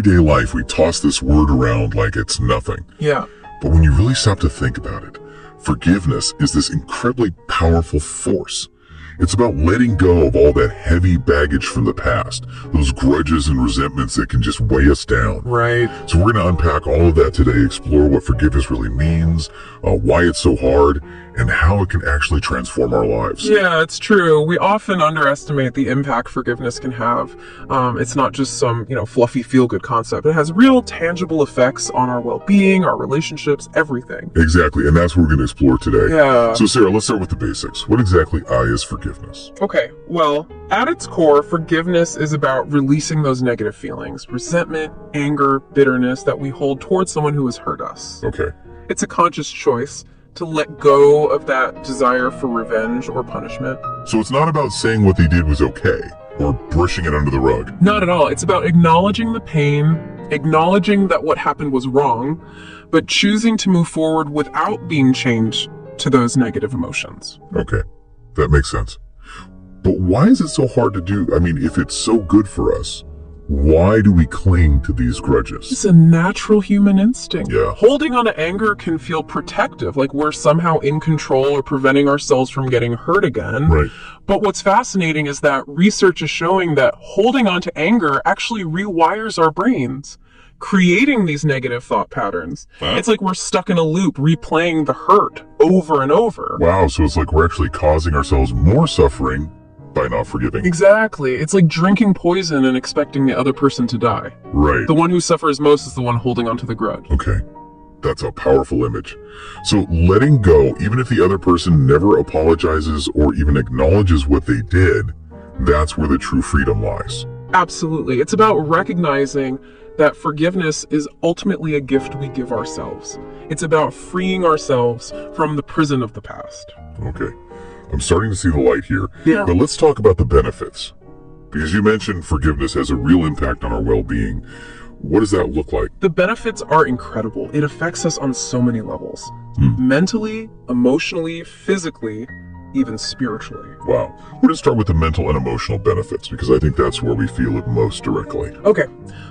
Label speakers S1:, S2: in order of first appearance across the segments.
S1: everyday life, we toss this word around like it's nothing.
S2: Yeah.
S1: But when you really stop to think about it, forgiveness is this incredibly powerful force. It's about letting go of all that heavy baggage from the past, those grudges and resentments that can just weigh us down.
S2: Right.
S1: So we're going to unpack all of that today, explore what forgiveness really means, why it's so hard, and how it can actually transform our lives.
S2: Yeah, it's true. We often underestimate the impact forgiveness can have. It's not just some, fluffy feel-good concept. It has real tangible effects on our well-being, our relationships, everything.
S1: Exactly, and that's what we're going to explore today.
S2: Yeah.
S1: So Sarah, let's start with the basics. What exactly is forgiveness?
S2: Okay, well, at its core, forgiveness is about releasing those negative feelings, resentment, anger, bitterness that we hold towards someone who has hurt us.
S1: Okay.
S2: It's a conscious choice to let go of that desire for revenge or punishment.
S1: So it's not about saying what they did was okay, or brushing it under the rug.
S2: Not at all. It's about acknowledging the pain, acknowledging that what happened was wrong, but choosing to move forward without being chained to those negative emotions.
S1: Okay, that makes sense. But why is it so hard to do? I mean, if it's so good for us, why do we cling to these grudges?
S2: It's a natural human instinct.
S1: Yeah.
S2: Holding on to anger can feel protective, like we're somehow in control or preventing ourselves from getting hurt again.
S1: Right.
S2: But what's fascinating is that research is showing that holding on to anger actually rewires our brains, creating these negative thought patterns.
S1: Huh?
S2: It's like we're stuck in a loop, replaying the hurt over and over.
S1: Wow, so it's like we're actually causing ourselves more suffering by not forgiving.
S2: Exactly. It's like drinking poison and expecting the other person to die.
S1: Right.
S2: The one who suffers most is the one holding onto the grudge.
S1: Okay. That's a powerful image. So letting go, even if the other person never apologizes or even acknowledges what they did, that's where the true freedom lies.
S2: Absolutely. It's about recognizing that forgiveness is ultimately a gift we give ourselves. It's about freeing ourselves from the prison of the past.
S1: Okay. I'm starting to see the light here.
S2: Yeah.
S1: But let's talk about the benefits. Because you mentioned forgiveness has a real impact on our well-being. What does that look like?
S2: The benefits are incredible. It affects us on so many levels. Mentally, emotionally, physically, even spiritually.
S1: Wow. We're going to start with the mental and emotional benefits because I think that's where we feel it most directly.
S2: Okay,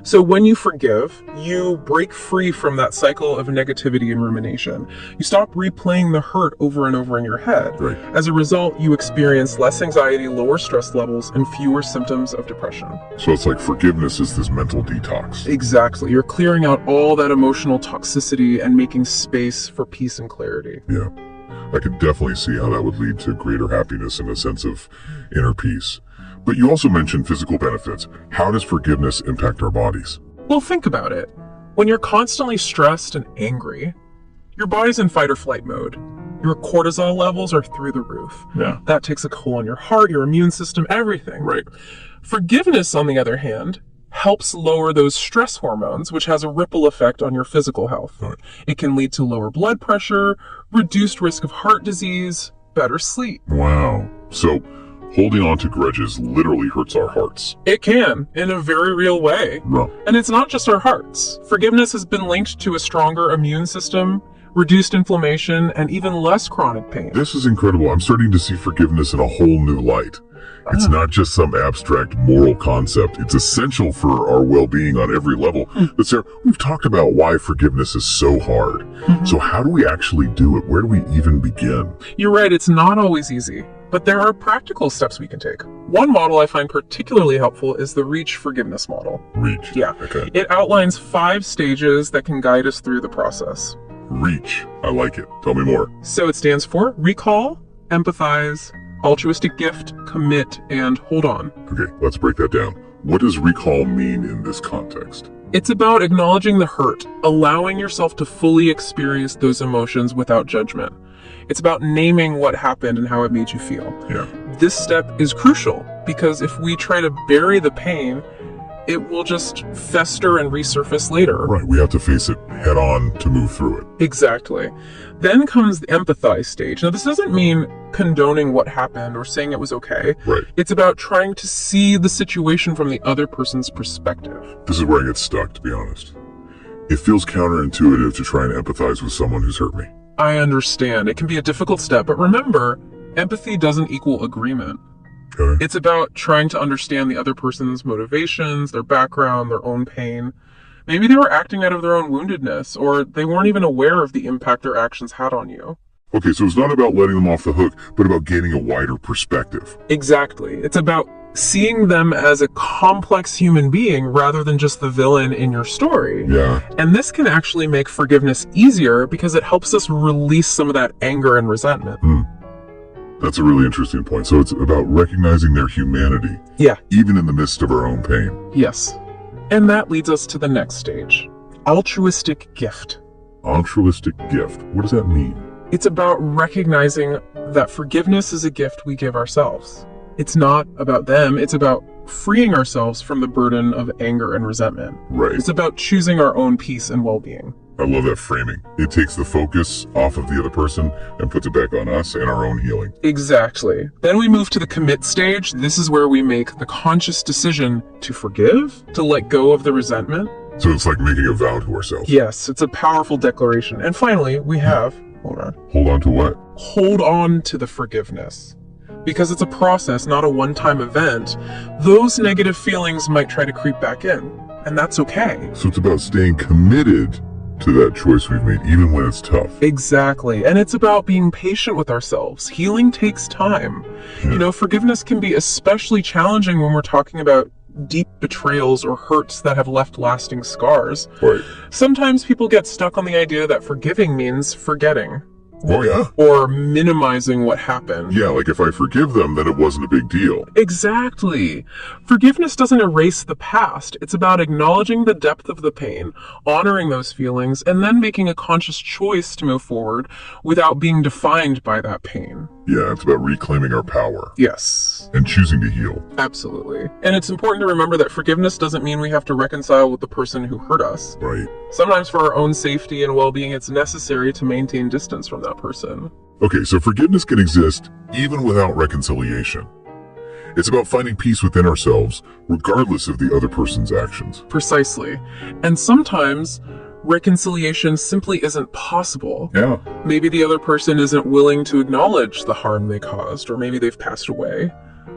S2: so when you forgive, you break free from that cycle of negativity and rumination. You stop replaying the hurt over and over in your head.
S1: Right.
S2: As a result, you experience less anxiety, lower stress levels, and fewer symptoms of depression.
S1: So it's like forgiveness is this mental detox.
S2: Exactly. You're clearing out all that emotional toxicity and making space for peace and clarity.
S1: Yeah. I could definitely see how that would lead to greater happiness and a sense of inner peace. But you also mentioned physical benefits. How does forgiveness impact our bodies?
S2: Well, think about it. When you're constantly stressed and angry, your body's in fight or flight mode. Your cortisol levels are through the roof.
S1: Yeah.
S2: That takes a toll on your heart, your immune system, everything.
S1: Right.
S2: Forgiveness, on the other hand, helps lower those stress hormones, which has a ripple effect on your physical health.
S1: Right.
S2: It can lead to lower blood pressure, reduced risk of heart disease, better sleep.
S1: Wow. So holding on to grudges literally hurts our hearts.
S2: It can, in a very real way.
S1: Wow.
S2: And it's not just our hearts. Forgiveness has been linked to a stronger immune system, reduced inflammation, and even less chronic pain.
S1: This is incredible. I'm starting to see forgiveness in a whole new light. It's not just some abstract moral concept. It's essential for our well-being on every level. But Sarah, we've talked about why forgiveness is so hard. So how do we actually do it? Where do we even begin?
S2: You're right, it's not always easy, but there are practical steps we can take. One model I find particularly helpful is the REACH forgiveness model.
S1: REACH.
S2: Yeah.
S1: Okay.
S2: It outlines 5 stages that can guide us through the process.
S1: REACH. I like it. Tell me more.
S2: So it stands for recall, empathize, altruistic gift, commit, and hold on.
S1: Okay, let's break that down. What does recall mean in this context?
S2: It's about acknowledging the hurt, allowing yourself to fully experience those emotions without judgment. It's about naming what happened and how it made you feel.
S1: Yeah.
S2: This step is crucial because if we try to bury the pain, it will just fester and resurface later.
S1: Right, we have to face it head on to move through it.
S2: Exactly. Then comes the empathize stage. Now, this doesn't mean condoning what happened or saying it was okay.
S1: Right.
S2: It's about trying to see the situation from the other person's perspective.
S1: This is where I get stuck, to be honest. It feels counterintuitive to try and empathize with someone who's hurt me.
S2: I understand. It can be a difficult step, but remember, empathy doesn't equal agreement.
S1: Okay.
S2: It's about trying to understand the other person's motivations, their background, their own pain. Maybe they were acting out of their own woundedness, or they weren't even aware of the impact their actions had on you.
S1: Okay, so it's not about letting them off the hook, but about gaining a wider perspective.
S2: Exactly. It's about seeing them as a complex human being rather than just the villain in your story.
S1: Yeah.
S2: And this can actually make forgiveness easier because it helps us release some of that anger and resentment.
S1: That's a really interesting point. So it's about recognizing their humanity,
S2: Yeah.
S1: even in the midst of our own pain.
S2: Yes. And that leads us to the next stage. Altruistic gift.
S1: Altruistic gift. What does that mean?
S2: It's about recognizing that forgiveness is a gift we give ourselves. It's not about them, it's about freeing ourselves from the burden of anger and resentment.
S1: Right.
S2: It's about choosing our own peace and well-being.
S1: I love that framing. It takes the focus off of the other person and puts it back on us and our own healing.
S2: Exactly. Then we move to the commit stage. This is where we make the conscious decision to forgive, to let go of the resentment.
S1: So it's like making a vow to ourselves.
S2: Yes, it's a powerful declaration. And finally, we have, hold
S1: Hold on to what?
S2: on to the forgiveness. Because it's a process, not a one-time event, those negative feelings might try to creep back in, and that's okay.
S1: So it's about staying committed to that choice we've made, even when it's tough.
S2: Exactly. And it's about being patient with ourselves. Healing takes time. You know, forgiveness can be especially challenging when we're talking about deep betrayals or hurts that have left lasting scars.
S1: Right.
S2: Sometimes people get stuck on the idea that forgiving means forgetting.
S1: Oh, yeah?
S2: Or minimizing what happened.
S1: Yeah, like if I forgive them, then it wasn't a big deal.
S2: Exactly. Forgiveness doesn't erase the past. It's about acknowledging the depth of the pain, honoring those feelings, and then making a conscious choice to move forward without being defined by that pain.
S1: Yeah, it's about reclaiming our power.
S2: Yes.
S1: And choosing to heal.
S2: Absolutely. And it's important to remember that forgiveness doesn't mean we have to reconcile with the person who hurt us.
S1: Right.
S2: Sometimes for our own safety and well-being, it's necessary to maintain distance from that person.
S1: Okay, so forgiveness can exist even without reconciliation. It's about finding peace within ourselves, regardless of the other person's actions.
S2: Precisely. And sometimes reconciliation simply isn't possible.
S1: Yeah.
S2: Maybe the other person isn't willing to acknowledge the harm they caused, or maybe they've passed away.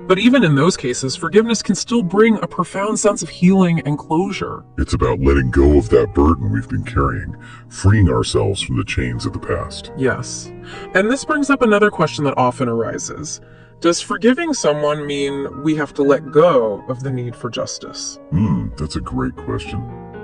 S2: But even in those cases, forgiveness can still bring a profound sense of healing and closure.
S1: It's about letting go of that burden we've been carrying, freeing ourselves from the chains of the past.
S2: Yes. And this brings up another question that often arises. Does forgiving someone mean we have to let go of the need for justice?
S1: That's a great question.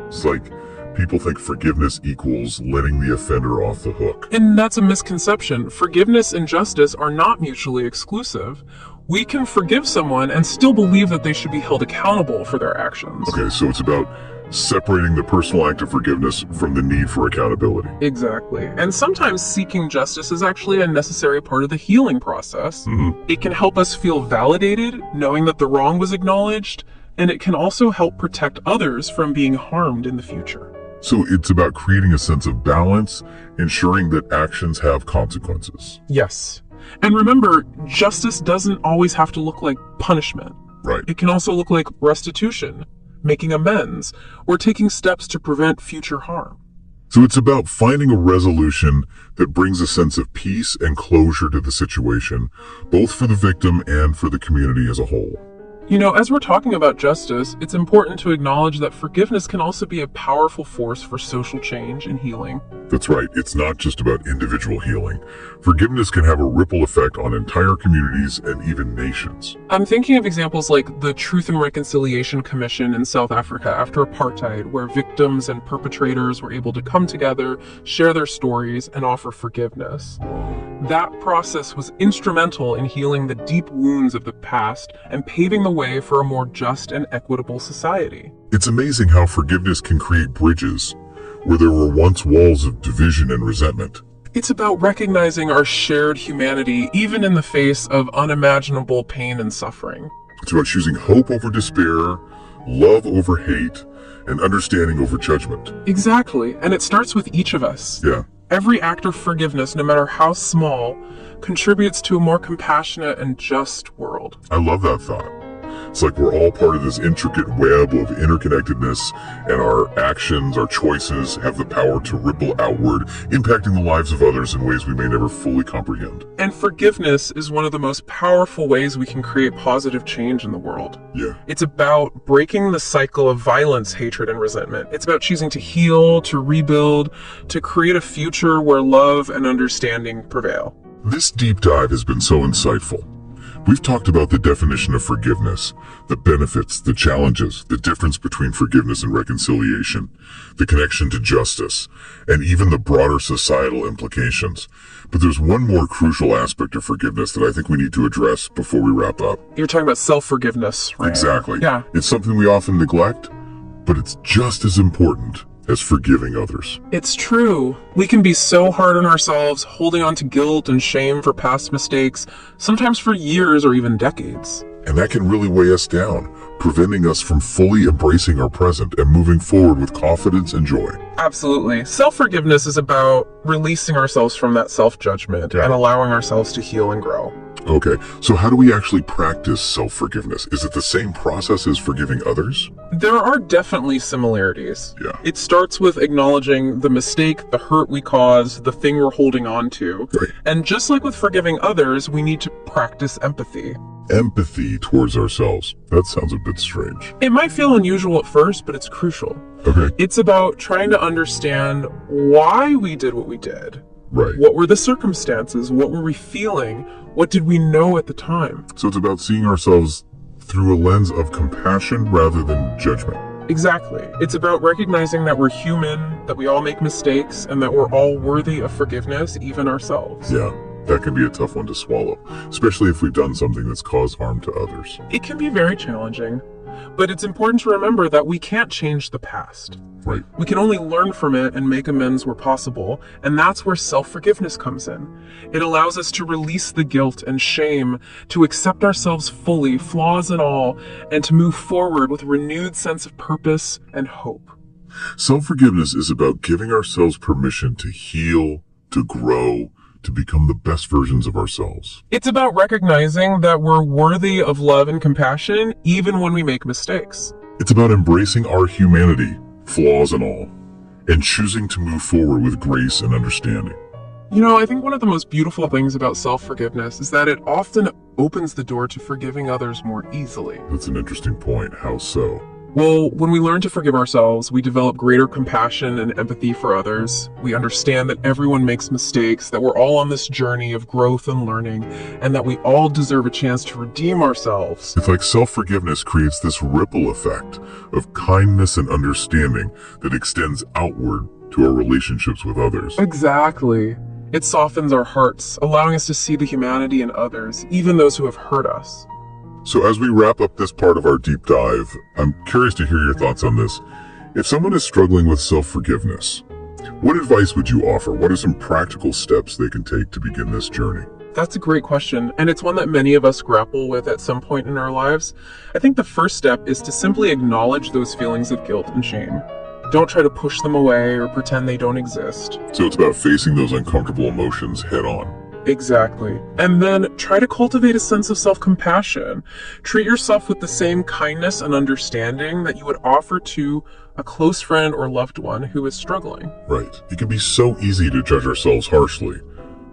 S1: It's like people think forgiveness equals letting the offender off the hook.
S2: And that's a misconception. Forgiveness and justice are not mutually exclusive. We can forgive someone and still believe that they should be held accountable for their actions.
S1: Okay, so it's about separating the personal act of forgiveness from the need for accountability.
S2: Exactly. And sometimes seeking justice is actually a necessary part of the healing process. It can help us feel validated, knowing that the wrong was acknowledged, and it can also help protect others from being harmed in the future.
S1: So it's about creating a sense of balance, ensuring that actions have consequences.
S2: Yes. And remember, justice doesn't always have to look like punishment.
S1: Right.
S2: It can also look like restitution, making amends, or taking steps to prevent future harm.
S1: So it's about finding a resolution that brings a sense of peace and closure to the situation, both for the victim and for the community as a whole.
S2: You know, as we're talking about justice, it's important to acknowledge that forgiveness can also be a powerful force for social change and healing.
S1: That's right. It's not just about individual healing. Forgiveness can have a ripple effect on entire communities and even nations.
S2: I'm thinking of examples like the Truth and Reconciliation Commission in South Africa after apartheid, where victims and perpetrators were able to come together, share their stories, and offer forgiveness. That process was instrumental in healing the deep wounds of the past and paving the way for a more just and equitable society.
S1: It's amazing how forgiveness can create bridges where there were once walls of division and resentment.
S2: It's about recognizing our shared humanity even in the face of unimaginable pain and suffering.
S1: It's about choosing hope over despair, love over hate, and understanding over judgment.
S2: Exactly, and it starts with each of us.
S1: Yeah.
S2: Every act of forgiveness, no matter how small, contributes to a more compassionate and just world.
S1: I love that thought. It's like we're all part of this intricate web of interconnectedness, and our actions, our choices have the power to ripple outward, impacting the lives of others in ways we may never fully comprehend.
S2: And forgiveness is one of the most powerful ways we can create positive change in the world.
S1: Yeah.
S2: It's about breaking the cycle of violence, hatred, and resentment. It's about choosing to heal, to rebuild, to create a future where love and understanding prevail.
S1: This deep dive has been so insightful. We've talked about the definition of forgiveness, the benefits, the challenges, the difference between forgiveness and reconciliation, the connection to justice, and even the broader societal implications. But there's one more crucial aspect of forgiveness that I think we need to address before we wrap up.
S2: You're talking about self-forgiveness, right?
S1: Exactly.
S2: Yeah.
S1: It's something we often neglect, but it's just as important as forgiving others.
S2: It's true. We can be so hard on ourselves, holding on to guilt and shame for past mistakes, sometimes for years or even decades.
S1: And that can really weigh us down, preventing us from fully embracing our present and moving forward with confidence and joy.
S2: Absolutely. Self-forgiveness is about releasing ourselves from that self-judgment and allowing ourselves to heal and grow.
S1: Okay, so how do we actually practice self-forgiveness? Is it the same process as forgiving others?
S2: There are definitely similarities.
S1: Yeah.
S2: It starts with acknowledging the mistake, the hurt we caused, the thing we're holding on to.
S1: Right.
S2: And just like with forgiving others, we need to practice empathy.
S1: Empathy towards ourselves. That sounds a bit strange.
S2: It might feel unusual at first, but it's crucial.
S1: Okay.
S2: It's about trying to understand why we did what we did.
S1: Right.
S2: What were the circumstances? What were we feeling? What did we know at the time?
S1: So it's about seeing ourselves through a lens of compassion rather than judgment.
S2: Exactly. It's about recognizing that we're human, that we all make mistakes, and that we're all worthy of forgiveness, even ourselves.
S1: Yeah, that can be a tough one to swallow, especially if we've done something that's caused harm to others.
S2: It can be very challenging, but it's important to remember that we can't change the past.
S1: Right.
S2: We can only learn from it and make amends where possible, and that's where self-forgiveness comes in. It allows us to release the guilt and shame, to accept ourselves fully, flaws and all, and to move forward with a renewed sense of purpose and hope.
S1: Self-forgiveness is about giving ourselves permission to heal, to grow, to become the best versions of ourselves.
S2: It's about recognizing that we're worthy of love and compassion, even when we make mistakes.
S1: It's about embracing our humanity, flaws and all, and choosing to move forward with grace and understanding.
S2: You know, I think one of the most beautiful things about self-forgiveness is that it often opens the door to forgiving others more easily.
S1: That's an interesting point. How so?
S2: Well, when we learn to forgive ourselves, we develop greater compassion and empathy for others. We understand that everyone makes mistakes, that we're all on this journey of growth and learning, and that we all deserve a chance to redeem ourselves.
S1: It's like self-forgiveness creates this ripple effect of kindness and understanding that extends outward to our relationships with others.
S2: Exactly. It softens our hearts, allowing us to see the humanity in others, even those who have hurt us.
S1: So as we wrap up this part of our deep dive, I'm curious to hear your thoughts on this. If someone is struggling with self-forgiveness, what advice would you offer? What are some practical steps they can take to begin this journey?
S2: That's a great question, and it's one that many of us grapple with at some point in our lives. I think the first step is to simply acknowledge those feelings of guilt and shame. Don't try to push them away or pretend they don't exist.
S1: So it's about facing those uncomfortable emotions head on.
S2: Exactly. And then try to cultivate a sense of self-compassion. Treat yourself with the same kindness and understanding that you would offer to a close friend or loved one who is struggling.
S1: Right. It can be so easy to judge ourselves harshly,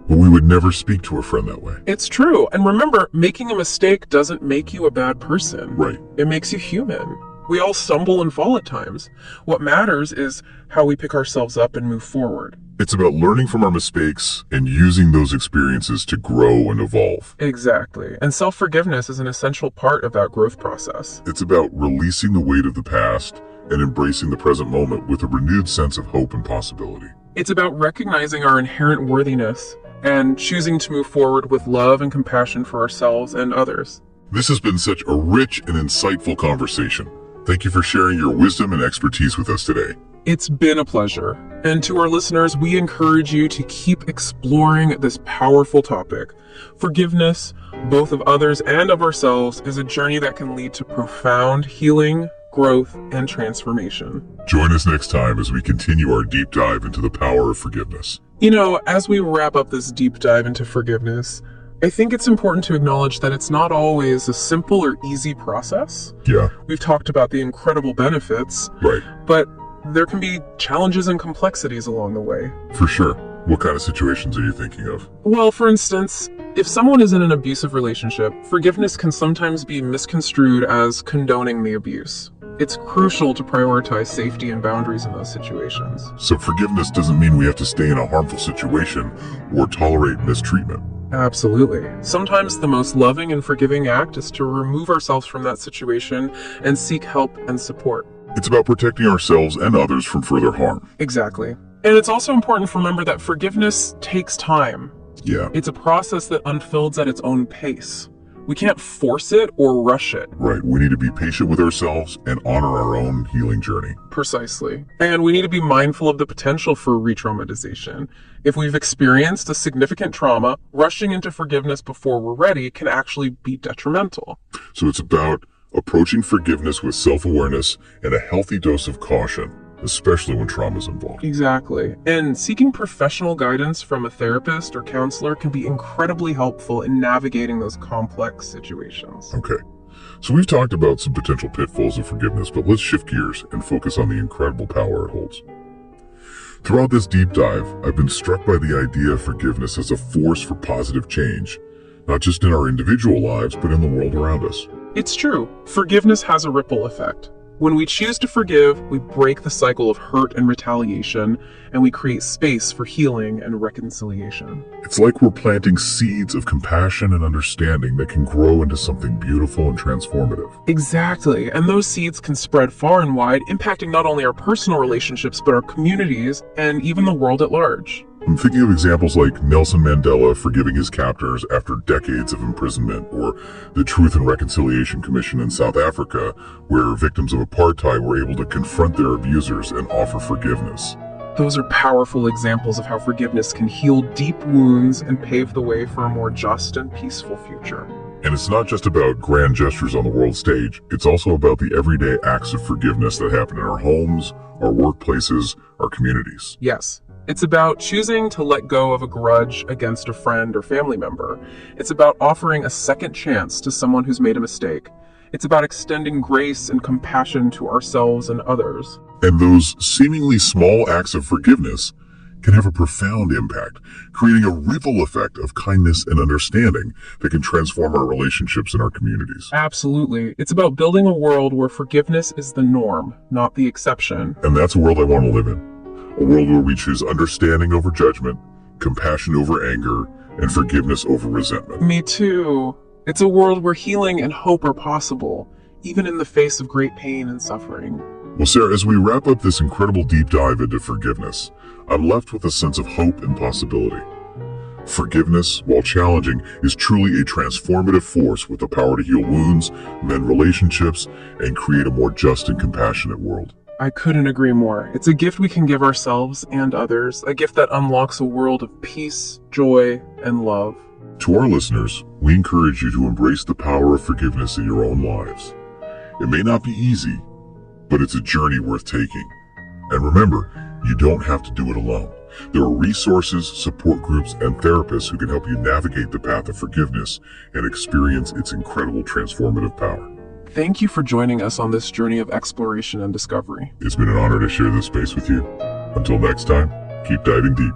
S1: but we would never speak to a friend that way.
S2: It's true. And remember, making a mistake doesn't make you a bad person.
S1: Right.
S2: It makes you human. We all stumble and fall at times. What matters is how we pick ourselves up and move forward.
S1: It's about learning from our mistakes and using those experiences to grow and evolve.
S2: Exactly. And self-forgiveness is an essential part of that growth process.
S1: It's about releasing the weight of the past and embracing the present moment with a renewed sense of hope and possibility.
S2: It's about recognizing our inherent worthiness and choosing to move forward with love and compassion for ourselves and others.
S1: This has been such a rich and insightful conversation. Thank you for sharing your wisdom and expertise with us today.
S2: It's been a pleasure. And to our listeners, we encourage you to keep exploring this powerful topic. Forgiveness, both of others and of ourselves, is a journey that can lead to profound healing, growth, and transformation.
S1: Join us next time as we continue our deep dive into the power of forgiveness.
S2: You know, as we wrap up this deep dive into forgiveness, I think it's important to acknowledge that it's not always a simple or easy process.
S1: Yeah,
S2: We've talked about the incredible benefits,
S1: right.
S2: but there can be challenges and complexities along the way.
S1: For sure. What kind of situations are you thinking of?
S2: Well, for instance, if someone is in an abusive relationship, forgiveness can sometimes be misconstrued as condoning the abuse. It's crucial to prioritize safety and boundaries in those situations.
S1: So forgiveness doesn't mean we have to stay in a harmful situation or tolerate mistreatment.
S2: Absolutely. Sometimes the most loving and forgiving act is to remove ourselves from that situation and seek help and support.
S1: It's about protecting ourselves and others from further harm.
S2: Exactly. And it's also important to remember that forgiveness takes time.
S1: Yeah,
S2: It's a process that unfolds at its own pace. We can't force it or rush it.
S1: right. We need to be patient with ourselves and honor our own healing journey.
S2: Precisely. And we need to be mindful of the potential for re-traumatization. If we've experienced a significant trauma, rushing into forgiveness before we're ready can actually be detrimental.
S1: So it's about approaching forgiveness with self-awareness and a healthy dose of caution, especially when trauma is involved.
S2: Exactly. And seeking professional guidance from a therapist or counselor can be incredibly helpful in navigating those complex situations.
S1: Okay. So we've talked about some potential pitfalls of forgiveness, but let's shift gears and focus on the incredible power it holds. Throughout this deep dive, I've been struck by the idea of forgiveness as a force for positive change, not just in our individual lives, but in the world around us.
S2: It's true. Forgiveness has a ripple effect. When we choose to forgive, we break the cycle of hurt and retaliation, and we create space for healing and reconciliation.
S1: It's like we're planting seeds of compassion and understanding that can grow into something beautiful and transformative.
S2: Exactly. And those seeds can spread far and wide, impacting not only our personal relationships, but our communities and even the world at large.
S1: I'm thinking of examples like Nelson Mandela forgiving his captors after decades of imprisonment, or the Truth and Reconciliation Commission in South Africa, where victims of apartheid were able to confront their abusers and offer forgiveness.
S2: Those are powerful examples of how forgiveness can heal deep wounds and pave the way for a more just and peaceful future.
S1: And it's not just about grand gestures on the world stage, it's also about the everyday acts of forgiveness that happen in our homes, our workplaces, our communities.
S2: Yes. It's about choosing to let go of a grudge against a friend or family member. It's about offering a second chance to someone who's made a mistake. It's about extending grace and compassion to ourselves and others.
S1: And those seemingly small acts of forgiveness can have a profound impact, creating a ripple effect of kindness and understanding that can transform our relationships in our communities.
S2: Absolutely. It's about building a world where forgiveness is the norm, not the exception.
S1: And that's a world I want to live in. A world where we choose understanding over judgment, compassion over anger, and forgiveness over resentment.
S2: Me too. It's a world where healing and hope are possible, even in the face of great pain and suffering.
S1: Well, Sarah, as we wrap up this incredible deep dive into forgiveness, I'm left with a sense of hope and possibility. Forgiveness, while challenging, is truly a transformative force with the power to heal wounds, mend relationships, and create a more just and compassionate world.
S2: I couldn't agree more. It's a gift we can give ourselves and others, a gift that unlocks a world of peace, joy, and love.
S1: To our listeners, we encourage you to embrace the power of forgiveness in your own lives. It may not be easy, but it's a journey worth taking. And remember, you don't have to do it alone. There are resources, support groups, and therapists who can help you navigate the path of forgiveness and experience its incredible transformative power.
S2: Thank you for joining us on this journey of exploration and discovery.
S1: It's been an honor to share this space with you. Until next time, keep diving deep.